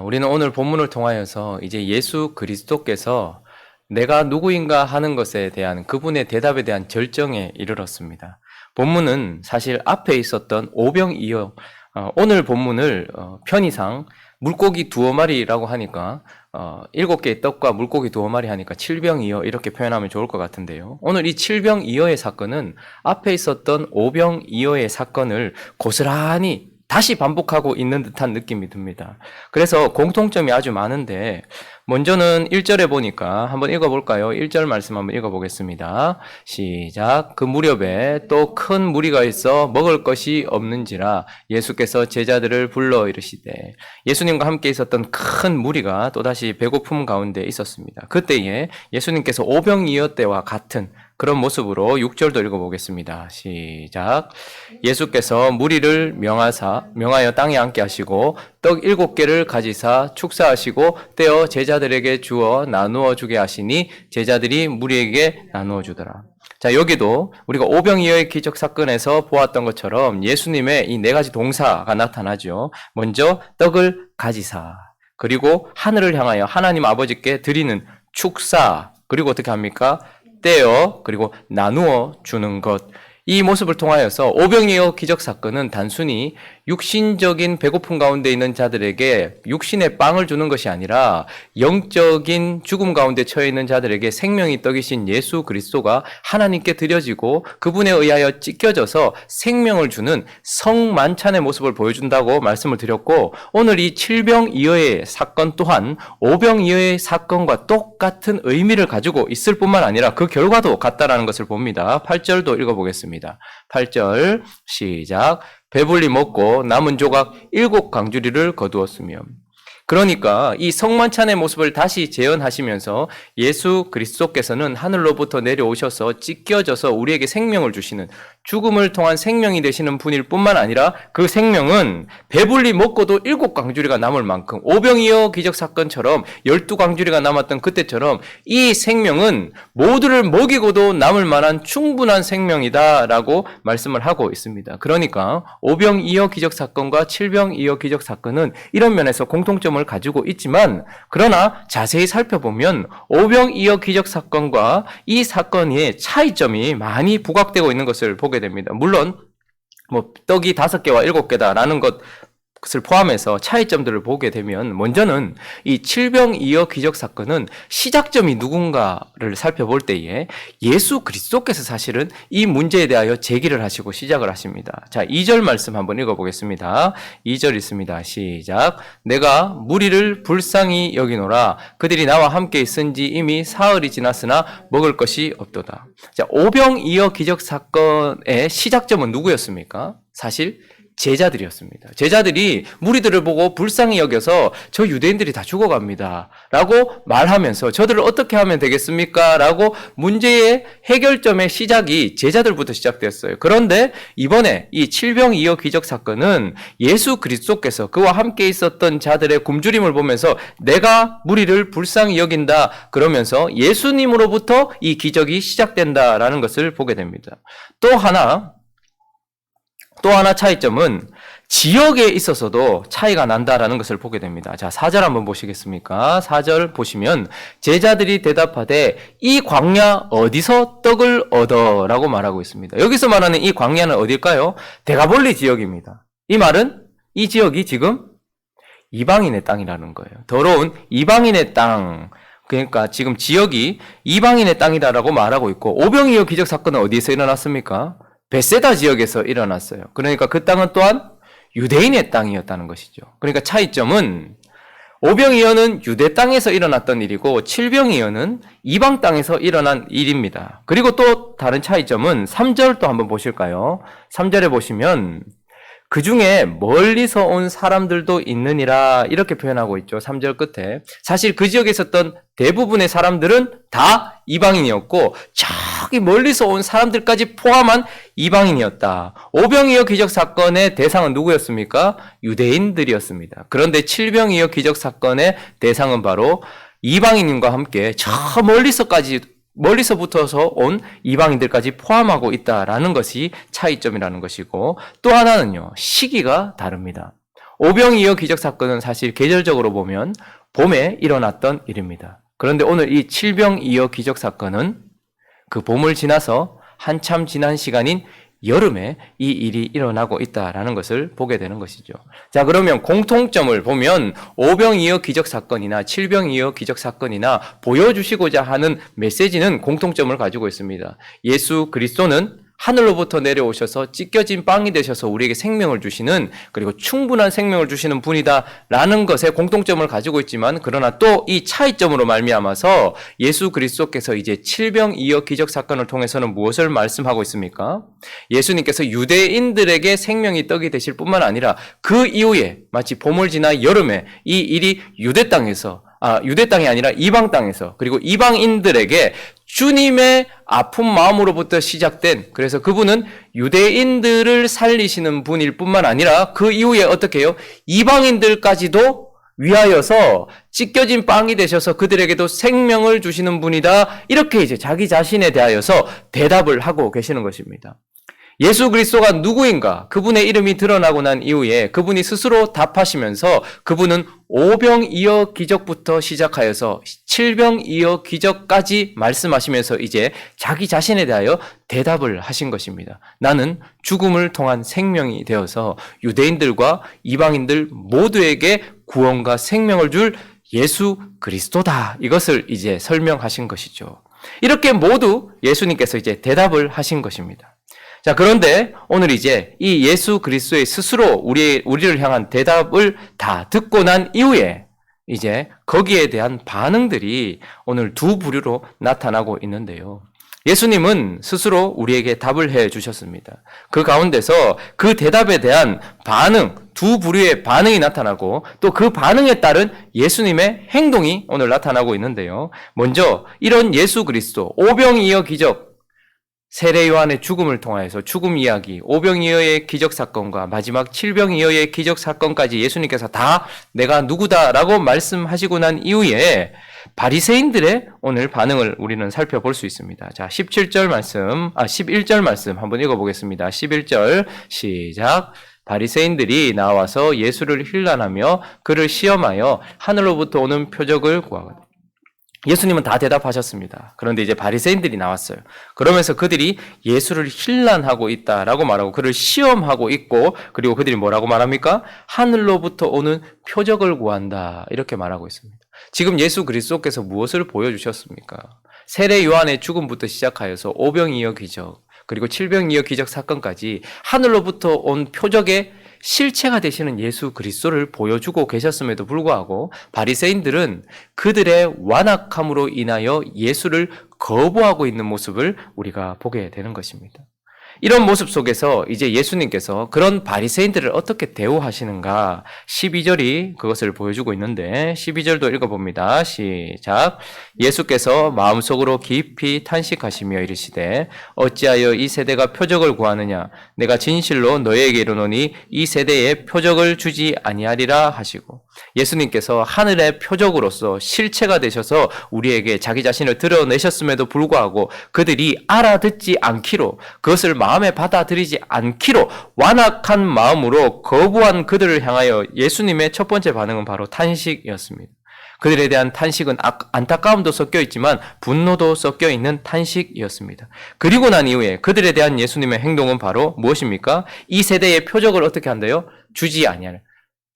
우리는 오늘 본문을 통하여서 이제 예수 그리스도께서 내가 누구인가 하는 것에 대한 그분의 대답에 대한 절정에 이르렀습니다. 본문은 사실 앞에 있었던 오병이어, 오늘 본문을 편의상 물고기 두어 마리라고 하니까 7개의 떡과 물고기 두어 마리 하니까 칠병이어 이렇게 표현하면 좋을 것 같은데요. 오늘 이 칠병이어의 사건은 앞에 있었던 오병이어의 사건을 고스란히 다시 반복하고 있는 듯한 느낌이 듭니다. 그래서 공통점이 아주 많은데 먼저는 1절에 보니까 한번 읽어볼까요? 1절 말씀 한번 읽어보겠습니다. 시작. 그 무렵에 또 큰 무리가 있어 먹을 것이 없는지라 예수께서 제자들을 불러 이르시되, 예수님과 함께 있었던 큰 무리가 또다시 배고픔 가운데 있었습니다. 그때에 예수님께서 오병이어 때와 같은 그런 모습으로 6절도 읽어보겠습니다. 시작. 예수께서 무리를 명하여 땅에 앉게 하시고 떡 7개를 가지사 축사하시고 떼어 제자들에게 주어 나누어 주게 하시니 제자들이 무리에게 나누어 주더라. 자, 여기도 우리가 오병이어의 기적 사건에서 보았던 것처럼 예수님의 이 4가지 동사가 나타나죠. 먼저 떡을 가지사, 그리고 하늘을 향하여 하나님 아버지께 드리는 축사, 그리고 어떻게 합니까? 떼어, 그리고 나누어 주는 것. 이 모습을 통하여서 오병이어 기적 사건은 단순히 육신적인 배고픔 가운데 있는 자들에게 육신의 빵을 주는 것이 아니라 영적인 죽음 가운데 처해 있는 자들에게 생명이 떡이신 예수 그리스도가 하나님께 드려지고 그분에 의하여 찢겨져서 생명을 주는 성만찬의 모습을 보여준다고 말씀을 드렸고, 오늘 이 칠병이어의 사건 또한 오병이어의 사건과 똑같은 의미를 가지고 있을 뿐만 아니라 그 결과도 같다라는 것을 봅니다. 8절도 읽어보겠습니다. 8절 시작. 배불리 먹고 남은 조각 7강주리를 거두었으며. 그러니까 이 성만찬의 모습을 다시 재현하시면서 예수 그리스도께서는 하늘로부터 내려오셔서 찢겨져서 우리에게 생명을 주시는, 죽음을 통한 생명이 되시는 분일 뿐만 아니라 그 생명은 배불리 먹고도 7강주리가 남을 만큼, 오병이어 기적 사건처럼 12강주리가 남았던 그때처럼 이 생명은 모두를 먹이고도 남을 만한 충분한 생명이다라고 말씀을 하고 있습니다. 그러니까 오병이어 기적 사건과 칠병이어 기적 사건은 이런 면에서 공통점을 가지고 있지만, 그러나 자세히 살펴보면 오병이어 기적 사건과 이 사건의 차이점이 많이 부각되고 있는 것을 보게 됩니다. 물론 떡이 5개와 7개다라는 것을 포함해서 차이점들을 보게 되면, 먼저는 이 칠병이어 기적 사건은 시작점이 누군가를 살펴볼 때에 예수 그리스도께서 사실은 이 문제에 대하여 제기를 하시고 시작을 하십니다. 자, 2절 말씀 한번 읽어보겠습니다. 2절 있습니다. 시작. 내가 무리를 불쌍히 여기노라. 그들이 나와 함께 있은지 이미 사흘이 지났으나 먹을 것이 없도다. 자, 오병이어 기적 사건의 시작점은 누구였습니까? 사실 제자들이었습니다. 제자들이 무리들을 보고 불쌍히 여겨서 저 유대인들이 다 죽어갑니다 라고 말하면서 저들을 어떻게 하면 되겠습니까? 라고 문제의 해결점의 시작이 제자들부터 시작됐어요. 그런데 이번에 이 칠병이어 기적 사건은 예수 그리스도께서 그와 함께 있었던 자들의 굶주림을 보면서 내가 무리를 불쌍히 여긴다 그러면서 예수님으로부터 이 기적이 시작된다라는 것을 보게 됩니다. 또 하나 차이점은 지역에 있어서도 차이가 난다라는 것을 보게 됩니다. 자, 4절 한번 보시겠습니까? 4절 보시면 제자들이 대답하되 이 광야 어디서 떡을 얻어? 라고 말하고 있습니다. 여기서 말하는 이 광야는 어딜까요? 데가볼리 지역입니다. 이 말은 이 지역이 지금 이방인의 땅이라는 거예요. 더러운 이방인의 땅. 그러니까 지금 지역이 이방인의 땅이다라고 말하고 있고, 오병이어 기적 사건은 어디에서 일어났습니까? 베세다 지역에서 일어났어요. 그러니까 그 땅은 또한 유대인의 땅이었다는 것이죠. 그러니까 차이점은 오병이어는 유대 땅에서 일어났던 일이고 칠병이어는 이방 땅에서 일어난 일입니다. 그리고 또 다른 차이점은 3절 또 한번 보실까요? 3절에 보시면 그 중에 멀리서 온 사람들도 있느니라 이렇게 표현하고 있죠. 3절 끝에. 사실 그 지역에 있었던 대부분의 사람들은 다 이방인이었고 저기 멀리서 온 사람들까지 포함한 이방인이었다. 오병이어 기적 사건의 대상은 누구였습니까? 유대인들이었습니다. 그런데 칠병이어 기적 사건의 대상은 바로 이방인과 함께 저 멀리서부터서 온 이방인들까지 포함하고 있다라는 것이 차이점이라는 것이고, 또 하나는요, 시기가 다릅니다. 오병이어 기적 사건은 사실 계절적으로 보면 봄에 일어났던 일입니다. 그런데 오늘 이 칠병이어 기적 사건은 그 봄을 지나서 한참 지난 시간인 여름에 이 일이 일어나고 있다라는 것을 보게 되는 것이죠. 자, 그러면 공통점을 보면 오병이어 기적 사건이나 칠병이어 기적 사건이나 보여주시고자 하는 메시지는 공통점을 가지고 있습니다. 예수 그리스도는 하늘로부터 내려오셔서 찢겨진 빵이 되셔서 우리에게 생명을 주시는, 그리고 충분한 생명을 주시는 분이다라는 것에 공통점을 가지고 있지만, 그러나 또 이 차이점으로 말미암아서 예수 그리스도께서 이제 칠병이어 기적 사건을 통해서는 무엇을 말씀하고 있습니까? 예수님께서 유대인들에게 생명이 떡이 되실 뿐만 아니라 그 이후에 마치 봄을 지나 여름에 이 일이 유대 땅이 아니라 이방 땅에서, 그리고 이방인들에게 주님의 아픈 마음으로부터 시작된, 그래서 그분은 유대인들을 살리시는 분일 뿐만 아니라 그 이후에 어떻게 해요? 이방인들까지도 위하여서 찢겨진 빵이 되셔서 그들에게도 생명을 주시는 분이다. 이렇게 이제 자기 자신에 대하여서 대답을 하고 계시는 것입니다. 예수 그리스도가 누구인가? 그분의 이름이 드러나고 난 이후에 그분이 스스로 답하시면서 그분은 오병이어 기적부터 시작하여서 칠병이어 기적까지 말씀하시면서 이제 자기 자신에 대하여 대답을 하신 것입니다. 나는 죽음을 통한 생명이 되어서 유대인들과 이방인들 모두에게 구원과 생명을 줄 예수 그리스도다. 이것을 이제 설명하신 것이죠. 이렇게 모두 예수님께서 이제 대답을 하신 것입니다. 자, 그런데 오늘 이제 이 예수 그리스도의 스스로 우리를 향한 대답을 다 듣고 난 이후에 이제 거기에 대한 반응들이 오늘 두 부류로 나타나고 있는데요. 예수님은 스스로 우리에게 답을 해 주셨습니다. 그 가운데서 그 대답에 대한 반응, 두 부류의 반응이 나타나고 또 그 반응에 따른 예수님의 행동이 오늘 나타나고 있는데요. 먼저 이런 예수 그리스도, 오병이어 기적, 세례 요한의 죽음을 통하여서 죽음 이야기, 오병이어의 기적 사건과 마지막 칠병이어의 기적 사건까지 예수님께서 다 내가 누구다라고 말씀하시고 난 이후에 바리새인들의 오늘 반응을 우리는 살펴볼 수 있습니다. 자, 11절 말씀 한번 읽어보겠습니다. 11절 시작. 바리새인들이 나와서 예수를 힐난하며 그를 시험하여 하늘로부터 오는 표적을 구하거든. 예수님은 다 대답하셨습니다. 그런데 이제 바리새인들이 나왔어요. 그러면서 그들이 예수를 힐난하고 있다라고 말하고 그를 시험하고 있고, 그리고 그들이 뭐라고 말합니까? 하늘로부터 오는 표적을 구한다, 이렇게 말하고 있습니다. 지금 예수 그리스도께서 무엇을 보여주셨습니까? 세례 요한의 죽음부터 시작하여서 오병이어 기적, 그리고 칠병이어 기적 사건까지 하늘로부터 온 표적의 실체가 되시는 예수 그리스도를 보여주고 계셨음에도 불구하고 바리새인들은 그들의 완악함으로 인하여 예수를 거부하고 있는 모습을 우리가 보게 되는 것입니다. 이런 모습 속에서 이제 예수님께서 그런 바리새인들을 어떻게 대우하시는가, 12절이 그것을 보여주고 있는데 12절도 읽어봅니다. 시작. 예수께서 마음속으로 깊이 탄식하시며 이르시되 어찌하여 이 세대가 표적을 구하느냐, 내가 진실로 너희에게 이르노니 이 세대에 표적을 주지 아니하리라 하시고, 예수님께서 하늘의 표적으로서 실체가 되셔서 우리에게 자기 자신을 드러내셨음에도 불구하고 그들이 알아듣지 않기로, 그것을 마음에 받아들이지 않기로 완악한 마음으로 거부한 그들을 향하여 예수님의 첫 번째 반응은 바로 탄식이었습니다. 그들에 대한 탄식은 안타까움도 섞여 있지만 분노도 섞여 있는 탄식이었습니다. 그리고 난 이후에 그들에 대한 예수님의 행동은 바로 무엇입니까? 이 세대의 표적을 어떻게 한대요? 주지 아니하는.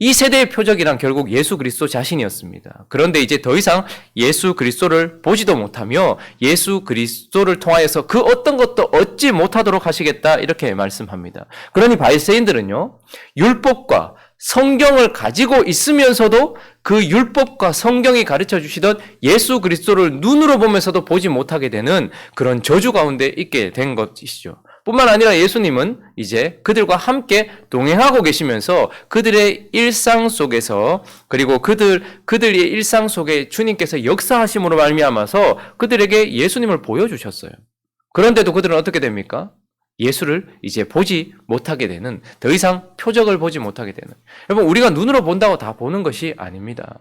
이 세대의 표적이란 결국 예수 그리스도 자신이었습니다. 그런데 이제 더 이상 예수 그리스도를 보지도 못하며 예수 그리스도를 통하여서 그 어떤 것도 얻지 못하도록 하시겠다, 이렇게 말씀합니다. 그러니 바리새인들은요, 율법과 성경을 가지고 있으면서도 그 율법과 성경이 가르쳐 주시던 예수 그리스도를 눈으로 보면서도 보지 못하게 되는 그런 저주 가운데 있게 된 것이죠. 뿐만 아니라 예수님은 이제 그들과 함께 동행하고 계시면서 그들의 일상 속에서, 그리고 그들의 일상 속에 주님께서 역사하심으로 말미암아서 그들에게 예수님을 보여주셨어요. 그런데도 그들은 어떻게 됩니까? 예수를 이제 보지 못하게 되는, 더 이상 표적을 보지 못하게 되는. 여러분, 우리가 눈으로 본다고 다 보는 것이 아닙니다.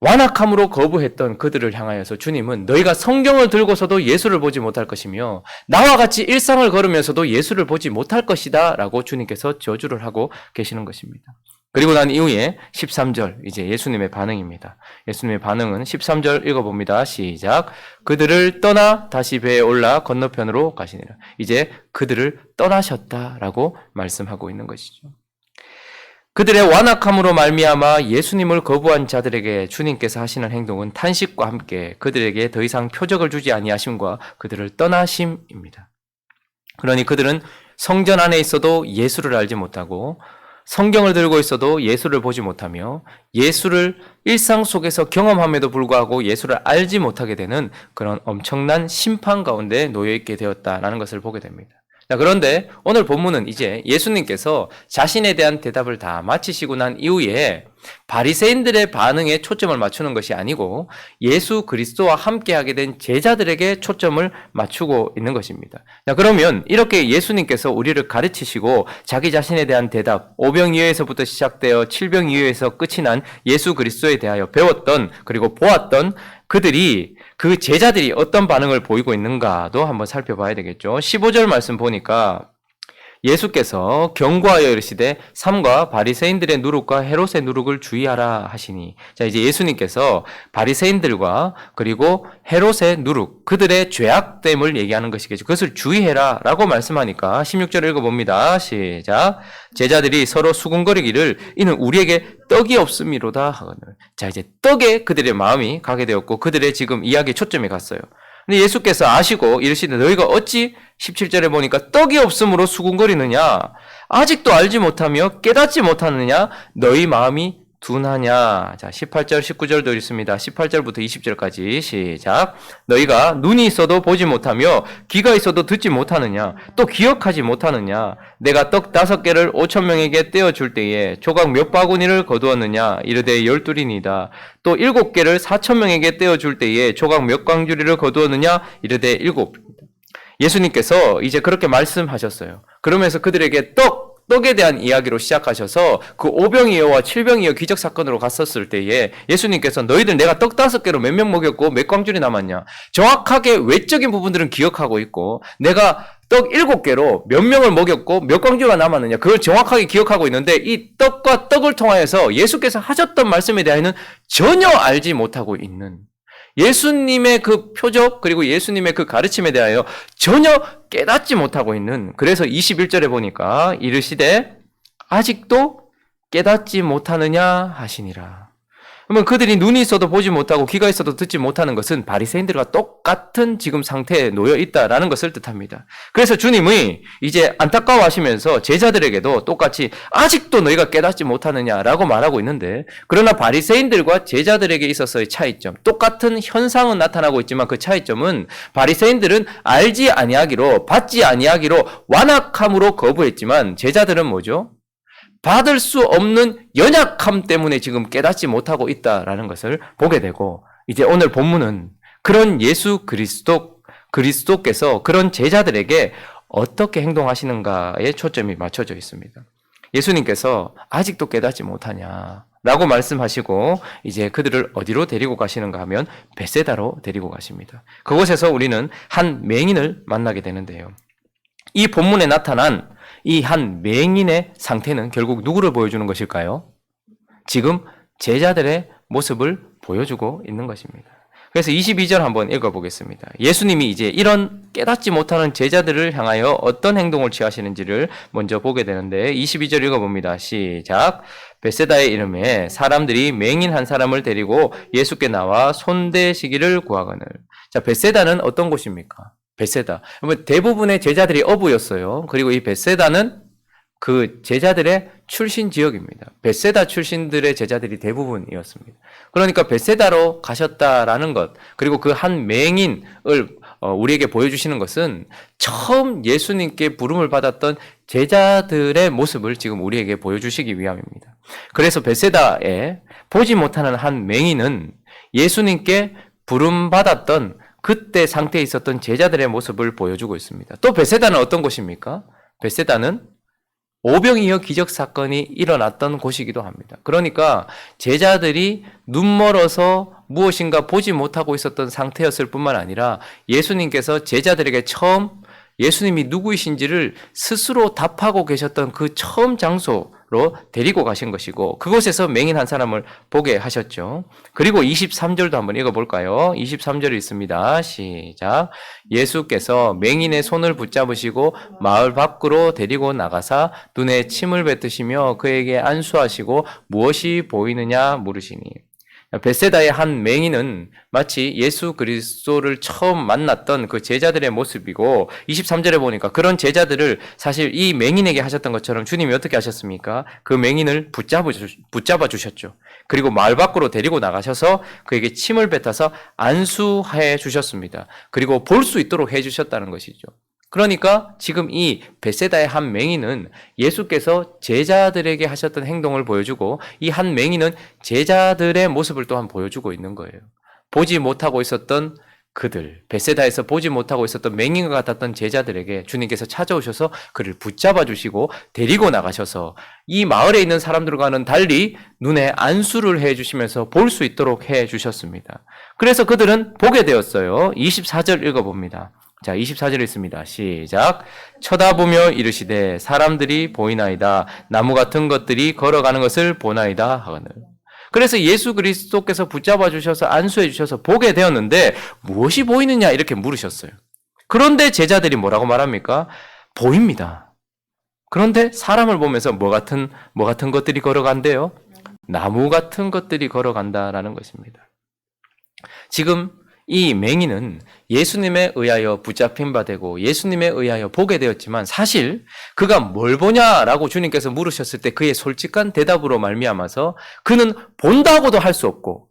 완악함으로 거부했던 그들을 향하여서 주님은 너희가 성경을 들고서도 예수를 보지 못할 것이며 나와 같이 일상을 걸으면서도 예수를 보지 못할 것이다 라고 주님께서 저주를 하고 계시는 것입니다. 그리고 난 이후에 13절 이제 예수님의 반응입니다. 예수님의 반응은 13절 읽어봅니다. 시작. 그들을 떠나 다시 배에 올라 건너편으로 가시니라. 이제 그들을 떠나셨다라고 말씀하고 있는 것이죠. 그들의 완악함으로 말미암아 예수님을 거부한 자들에게 주님께서 하시는 행동은 탄식과 함께 그들에게 더 이상 표적을 주지 아니하심과 그들을 떠나심입니다. 그러니 그들은 성전 안에 있어도 예수를 알지 못하고 성경을 들고 있어도 예수를 보지 못하며 예수를 일상 속에서 경험함에도 불구하고 예수를 알지 못하게 되는 그런 엄청난 심판 가운데 놓여있게 되었다는 것을 보게 됩니다. 자, 그런데 오늘 본문은 이제 예수님께서 자신에 대한 대답을 다 마치시고 난 이후에 바리새인들의 반응에 초점을 맞추는 것이 아니고 예수 그리스도와 함께하게 된 제자들에게 초점을 맞추고 있는 것입니다. 자, 그러면 이렇게 예수님께서 우리를 가르치시고 자기 자신에 대한 대답, 오병이어에서부터 시작되어 칠병이어에서 끝이 난 예수 그리스도에 대하여 배웠던 그리고 보았던 그들이 그 제자들이 어떤 반응을 보이고 있는가도 한번 살펴봐야 되겠죠. 15절 말씀 보니까 예수께서 경고하여 이르시되 삼가 바리새인들의 누룩과 헤롯의 누룩을 주의하라 하시니, 자 이제 예수님께서 바리새인들과 그리고 헤롯의 누룩, 그들의 죄악됨을 얘기하는 것이겠죠. 그것을 주의해라라고 말씀하니까 16절 읽어봅니다. 시작. 제자들이 서로 수군거리기를 이는 우리에게 떡이 없음이로다 하거늘. 자 이제 떡에 그들의 마음이 가게 되었고 그들의 지금 이야기에 초점이 갔어요. 근데 예수께서 아시고 이르시되 너희가 어찌 17절에 보니까 떡이 없음으로 수군거리느냐? 아직도 알지 못하며 깨닫지 못하느냐? 너희 마음이 둔하냐? 자, 18절, 19절도 있습니다. 18절부터 20절까지 시작. 너희가 눈이 있어도 보지 못하며 귀가 있어도 듣지 못하느냐? 또 기억하지 못하느냐? 내가 떡 5개를 5,000명에게 떼어줄 때에 조각 몇 바구니를 거두었느냐? 이르되 12이니이다. 또 7개를 4,000명에게 떼어줄 때에 조각 몇 광주리를 거두었느냐? 이르되 7. 예수님께서 이제 그렇게 말씀하셨어요. 그러면서 그들에게 떡에 대한 이야기로 시작하셔서 그 오병이어와 칠병이어 기적 사건으로 갔었을 때에 예수님께서 너희들 내가 떡 5개로 몇 명 먹였고 몇 광줄이 남았냐? 정확하게 외적인 부분들은 기억하고 있고 내가 떡 7개로 몇 명을 먹였고 몇 광주가 남았느냐? 그걸 정확하게 기억하고 있는데 이 떡과 떡을 통하여서 예수께서 하셨던 말씀에 대해서는 전혀 알지 못하고 있는 예수님의 그 표적 그리고 예수님의 그 가르침에 대하여 전혀 깨닫지 못하고 있는, 그래서 21절에 보니까 이르시되 아직도 깨닫지 못하느냐 하시니라. 그러면 그들이 눈이 있어도 보지 못하고 귀가 있어도 듣지 못하는 것은 바리새인들과 똑같은 지금 상태에 놓여 있다라는 것을 뜻합니다. 그래서 주님이 이제 안타까워하시면서 제자들에게도 똑같이 아직도 너희가 깨닫지 못하느냐라고 말하고 있는데, 그러나 바리새인들과 제자들에게 있어서의 차이점, 똑같은 현상은 나타나고 있지만 그 차이점은 바리새인들은 알지 아니하기로 받지 아니하기로 완악함으로 거부했지만 제자들은 뭐죠? 받을 수 없는 연약함 때문에 지금 깨닫지 못하고 있다라는 것을 보게 되고, 이제 오늘 본문은 그런 예수 그리스도께서 그런 제자들에게 어떻게 행동하시는가에 초점이 맞춰져 있습니다. 예수님께서 아직도 깨닫지 못하냐라고 말씀하시고 이제 그들을 어디로 데리고 가시는가 하면 벳세다로 데리고 가십니다. 그곳에서 우리는 한 맹인을 만나게 되는데요. 이 본문에 나타난 이 한 맹인의 상태는 결국 누구를 보여주는 것일까요? 지금 제자들의 모습을 보여주고 있는 것입니다. 그래서 22절 한번 읽어보겠습니다. 예수님이 이제 이런 깨닫지 못하는 제자들을 향하여 어떤 행동을 취하시는지를 먼저 보게 되는데 22절 읽어봅니다. 시작. 벳세다의 이름에 사람들이 맹인 한 사람을 데리고 예수께 나와 손대시기를 구하거늘. 자, 벳세다는 어떤 곳입니까? 벳세다. 대부분의 제자들이 어부였어요. 그리고 이 벳세다는 그 제자들의 출신 지역입니다. 벳세다 출신들의 제자들이 대부분이었습니다. 그러니까 벳세다로 가셨다라는 것, 그리고 그 한 맹인을 우리에게 보여주시는 것은 처음 예수님께 부름을 받았던 제자들의 모습을 지금 우리에게 보여주시기 위함입니다. 그래서 벳세다에 보지 못하는 한 맹인은 예수님께 부름받았던 그때 상태에 있었던 제자들의 모습을 보여주고 있습니다. 또 벳세다는 어떤 곳입니까? 벳세다는 오병이어 기적 사건이 일어났던 곳이기도 합니다. 그러니까 제자들이 눈멀어서 무엇인가 보지 못하고 있었던 상태였을 뿐만 아니라 예수님께서 제자들에게 처음 예수님이 누구이신지를 스스로 답하고 계셨던 그 처음 장소로 데리고 가신 것이고 그곳에서 맹인 한 사람을 보게 하셨죠. 그리고 23절도 한번 읽어볼까요? 23절이 있습니다. 시작. 예수께서 맹인의 손을 붙잡으시고 마을 밖으로 데리고 나가사 눈에 침을 뱉으시며 그에게 안수하시고 무엇이 보이느냐 물으시니 벳세다의 한 맹인은 마치 예수 그리스도를 처음 만났던 그 제자들의 모습이고 23절에 보니까 그런 제자들을 사실 이 맹인에게 하셨던 것처럼 주님이 어떻게 하셨습니까? 그 맹인을 붙잡아 주셨죠. 그리고 마을 밖으로 데리고 나가셔서 그에게 침을 뱉어서 안수해 주셨습니다. 그리고 볼 수 있도록 해 주셨다는 것이죠. 그러니까 지금 이 벳세다의 한 맹인은 예수께서 제자들에게 하셨던 행동을 보여주고 이 한 맹인은 제자들의 모습을 또한 보여주고 있는 거예요. 보지 못하고 있었던 그들, 벳세다에서 보지 못하고 있었던 맹인과 같았던 제자들에게 주님께서 찾아오셔서 그를 붙잡아 주시고 데리고 나가셔서 이 마을에 있는 사람들과는 달리 눈에 안수를 해 주시면서 볼 수 있도록 해 주셨습니다. 그래서 그들은 보게 되었어요. 24절 읽어봅니다. 자, 24절 있습니다. 시작. 쳐다보며 이르시되 사람들이 보이나이다. 나무 같은 것들이 걸어가는 것을 보나이다 하거늘. 그래서 예수 그리스도께서 붙잡아 주셔서 안수해 주셔서 보게 되었는데 무엇이 보이느냐 이렇게 물으셨어요. 그런데 제자들이 뭐라고 말합니까? 보입니다. 그런데 사람을 보면서 뭐 같은 것들이 걸어간대요? 나무 같은 것들이 걸어간다라는 것입니다. 지금 이 맹인은 예수님에 의하여 붙잡힌 바 되고 예수님에 의하여 보게 되었지만 사실 그가 뭘 보냐라고 주님께서 물으셨을 때 그의 솔직한 대답으로 말미암아서 그는 본다고도 할 수 없고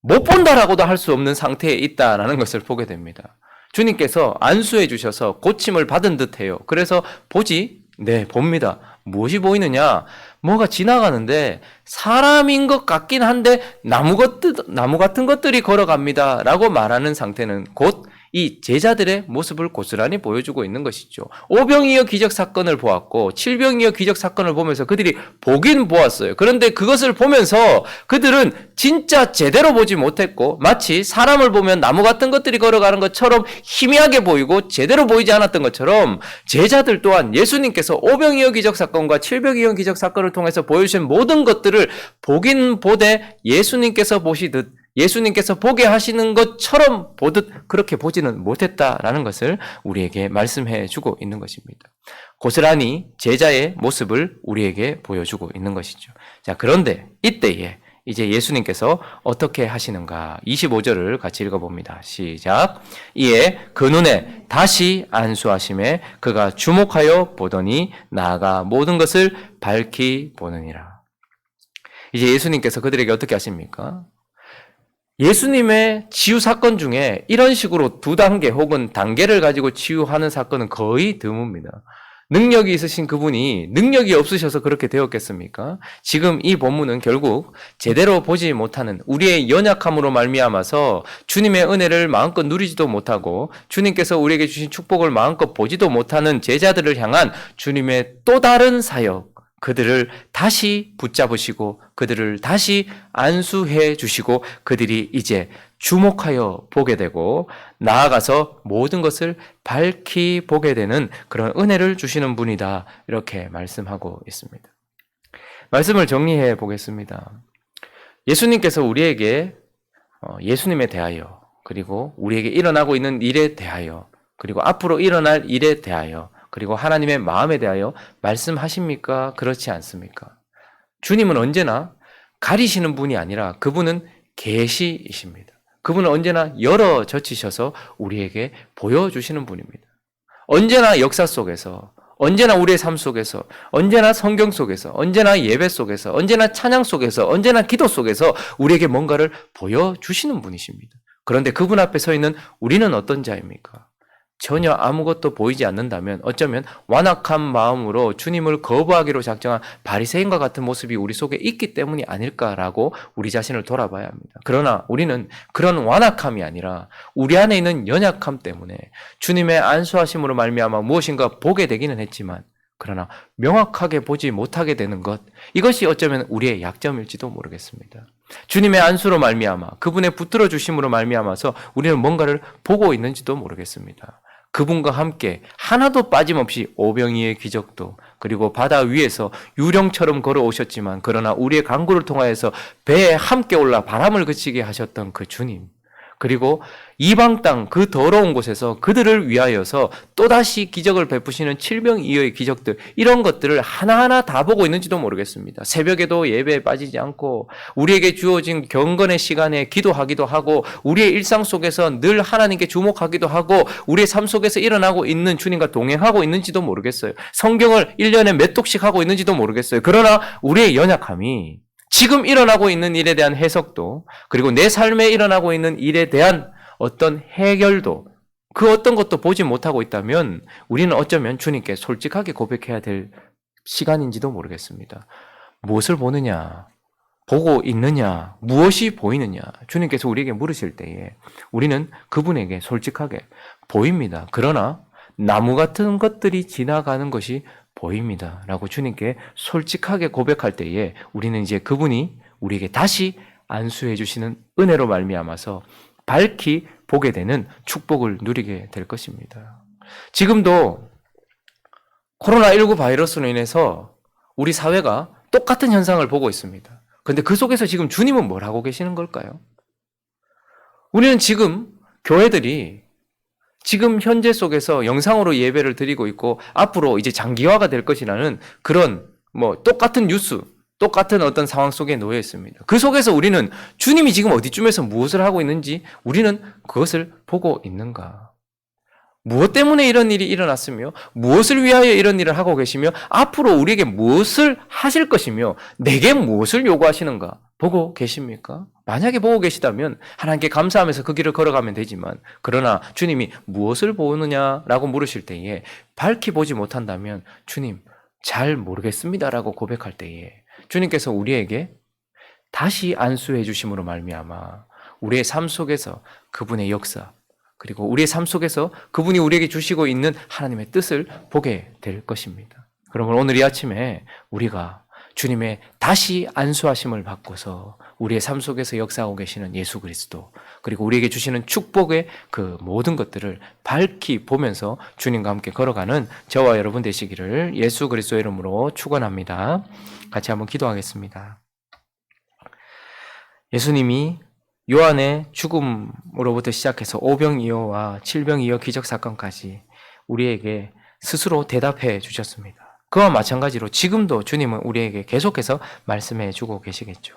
못 본다라고도 할 수 없는 상태에 있다라는 것을 보게 됩니다. 주님께서 안수해 주셔서 고침을 받은 듯해요. 그래서 보지? 네, 봅니다. 무엇이 보이느냐? 뭐가 지나가는데 사람인 것 같긴 한데 나무 같은 것들이 걸어갑니다. 라고 말하는 상태는 곧 이 제자들의 모습을 고스란히 보여주고 있는 것이죠. 오병이어 기적 사건을 보았고 칠병이어 기적 사건을 보면서 그들이 보긴 보았어요. 그런데 그것을 보면서 그들은 진짜 제대로 보지 못했고 마치 사람을 보면 나무 같은 것들이 걸어가는 것처럼 희미하게 보이고 제대로 보이지 않았던 것처럼 제자들 또한 예수님께서 오병이어 기적 사건과 칠병이어 기적 사건을 통해서 보여주신 모든 것들을 보긴 보되 예수님께서 보시듯 예수님께서 보게 하시는 것처럼 보듯 그렇게 보지는 못했다라는 것을 우리에게 말씀해 주고 있는 것입니다. 고스란히 제자의 모습을 우리에게 보여주고 있는 것이죠. 자, 그런데 이때에 이제 예수님께서 어떻게 하시는가? 25절을 같이 읽어봅니다. 시작. 이에 그 눈에 다시 안수하심에 그가 주목하여 보더니 나아가 모든 것을 밝히 보느니라. 이제 예수님께서 그들에게 어떻게 하십니까? 예수님의 치유 사건 중에 이런 식으로 두 단계 혹은 단계를 가지고 치유하는 사건은 거의 드뭅니다. 능력이 있으신 그분이 능력이 없으셔서 그렇게 되었겠습니까? 지금 이 본문은 결국 제대로 보지 못하는 우리의 연약함으로 말미암아서 주님의 은혜를 마음껏 누리지도 못하고 주님께서 우리에게 주신 축복을 마음껏 보지도 못하는 제자들을 향한 주님의 또 다른 사역, 그들을 다시 붙잡으시고 그들을 다시 안수해 주시고 그들이 이제 주목하여 보게 되고 나아가서 모든 것을 밝히 보게 되는 그런 은혜를 주시는 분이다. 이렇게 말씀하고 있습니다. 말씀을 정리해 보겠습니다. 예수님께서 우리에게 예수님에 대하여 그리고 우리에게 일어나고 있는 일에 대하여 그리고 앞으로 일어날 일에 대하여 그리고 하나님의 마음에 대하여 말씀하십니까? 그렇지 않습니까? 주님은 언제나 가리시는 분이 아니라 그분은 계시이십니다. 그분은 언제나 열어 젖히셔서 우리에게 보여주시는 분입니다. 언제나 역사 속에서, 언제나 우리의 삶 속에서, 언제나 성경 속에서, 언제나 예배 속에서, 언제나 찬양 속에서, 언제나 기도 속에서 우리에게 뭔가를 보여주시는 분이십니다. 그런데 그분 앞에 서 있는 우리는 어떤 자입니까? 전혀 아무것도 보이지 않는다면 어쩌면 완악한 마음으로 주님을 거부하기로 작정한 바리새인과 같은 모습이 우리 속에 있기 때문이 아닐까라고 우리 자신을 돌아봐야 합니다. 그러나 우리는 그런 완악함이 아니라 우리 안에 있는 연약함 때문에 주님의 안수하심으로 말미암아 무엇인가 보게 되기는 했지만 그러나 명확하게 보지 못하게 되는 것, 이것이 어쩌면 우리의 약점일지도 모르겠습니다. 주님의 안수로 말미암아 그분의 붙들어 주심으로 말미암아서 우리는 뭔가를 보고 있는지도 모르겠습니다. 그분과 함께 하나도 빠짐없이 오병이의 기적도, 그리고 바다 위에서 유령처럼 걸어오셨지만 그러나 우리의 강구를 통하여서 배에 함께 올라 바람을 그치게 하셨던 그 주님, 그리고 이방 땅 그 더러운 곳에서 그들을 위하여서 또다시 기적을 베푸시는 칠병이어의 기적들, 이런 것들을 하나하나 다 보고 있는지도 모르겠습니다. 새벽에도 예배에 빠지지 않고 우리에게 주어진 경건의 시간에 기도하기도 하고 우리의 일상 속에서 늘 하나님께 주목하기도 하고 우리의 삶 속에서 일어나고 있는 주님과 동행하고 있는지도 모르겠어요. 성경을 1년에 몇 독씩 하고 있는지도 모르겠어요. 그러나 우리의 연약함이 지금 일어나고 있는 일에 대한 해석도, 그리고 내 삶에 일어나고 있는 일에 대한 어떤 해결도, 그 어떤 것도 보지 못하고 있다면 우리는 어쩌면 주님께 솔직하게 고백해야 될 시간인지도 모르겠습니다. 무엇을 보느냐, 보고 있느냐, 무엇이 보이느냐, 주님께서 우리에게 물으실 때에 우리는 그분에게 솔직하게 보입니다. 그러나 나무 같은 것들이 지나가는 것이 보입니다 라고 주님께 솔직하게 고백할 때에 우리는 이제 그분이 우리에게 다시 안수해 주시는 은혜로 말미암아서 밝히 보게 되는 축복을 누리게 될 것입니다. 지금도 코로나19 바이러스로 인해서 우리 사회가 똑같은 현상을 보고 있습니다. 그런데 그 속에서 지금 주님은 뭘 하고 계시는 걸까요? 우리는 지금 교회들이 지금 현재 속에서 영상으로 예배를 드리고 있고 앞으로 이제 장기화가 될 것이라는 그런 똑같은 뉴스, 똑같은 어떤 상황 속에 놓여 있습니다. 그 속에서 우리는 주님이 지금 어디쯤에서 무엇을 하고 있는지 우리는 그것을 보고 있는가? 무엇 때문에 이런 일이 일어났으며 무엇을 위하여 이런 일을 하고 계시며 앞으로 우리에게 무엇을 하실 것이며 내게 무엇을 요구하시는가 보고 계십니까? 만약에 보고 계시다면 하나님께 감사하면서 그 길을 걸어가면 되지만, 그러나 주님이 무엇을 보느냐라고 물으실 때에 밝히 보지 못한다면 주님 잘 모르겠습니다라고 고백할 때에 주님께서 우리에게 다시 안수해 주심으로 말미암아 우리의 삶 속에서 그분의 역사, 그리고 우리의 삶 속에서 그분이 우리에게 주시고 있는 하나님의 뜻을 보게 될 것입니다. 그러면 오늘 이 아침에 우리가 주님의 다시 안수하심을 받고서 우리의 삶 속에서 역사하고 계시는 예수 그리스도, 그리고 우리에게 주시는 축복의 그 모든 것들을 밝히 보면서 주님과 함께 걸어가는 저와 여러분 되시기를 예수 그리스도의 이름으로 축원합니다. 같이 한번 기도하겠습니다. 예수님이 요한의 죽음으로부터 시작해서 오병이어와 칠병이어 기적 사건까지 우리에게 스스로 대답해 주셨습니다. 그와 마찬가지로 지금도 주님은 우리에게 계속해서 말씀해 주고 계시겠죠.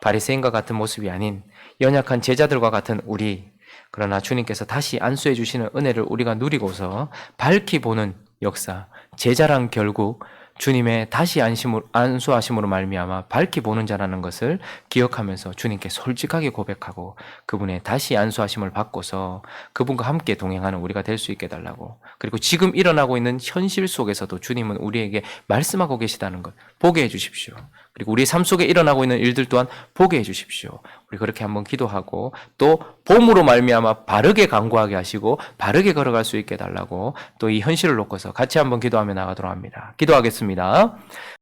바리새인과 같은 모습이 아닌 연약한 제자들과 같은 우리, 그러나 주님께서 다시 안수해 주시는 은혜를 우리가 누리고서 밝히 보는 역사, 제자란 결국 주님의 다시 안수하심으로 말미암아 밝히 보는 자라는 것을 기억하면서 주님께 솔직하게 고백하고 그분의 다시 안수하심을 받고서 그분과 함께 동행하는 우리가 될 수 있게 달라고, 그리고 지금 일어나고 있는 현실 속에서도 주님은 우리에게 말씀하고 계시다는 것 보게 해 주십시오. 그리고 우리 삶 속에 일어나고 있는 일들 또한 보게 해 주십시오. 우리 그렇게 한번 기도하고 또 봄으로 말미암아 바르게 간구하게 하시고 바르게 걸어갈 수 있게 달라고 또 이 현실을 놓고서 같이 한번 기도하며 나가도록 합니다. 기도하겠습니다.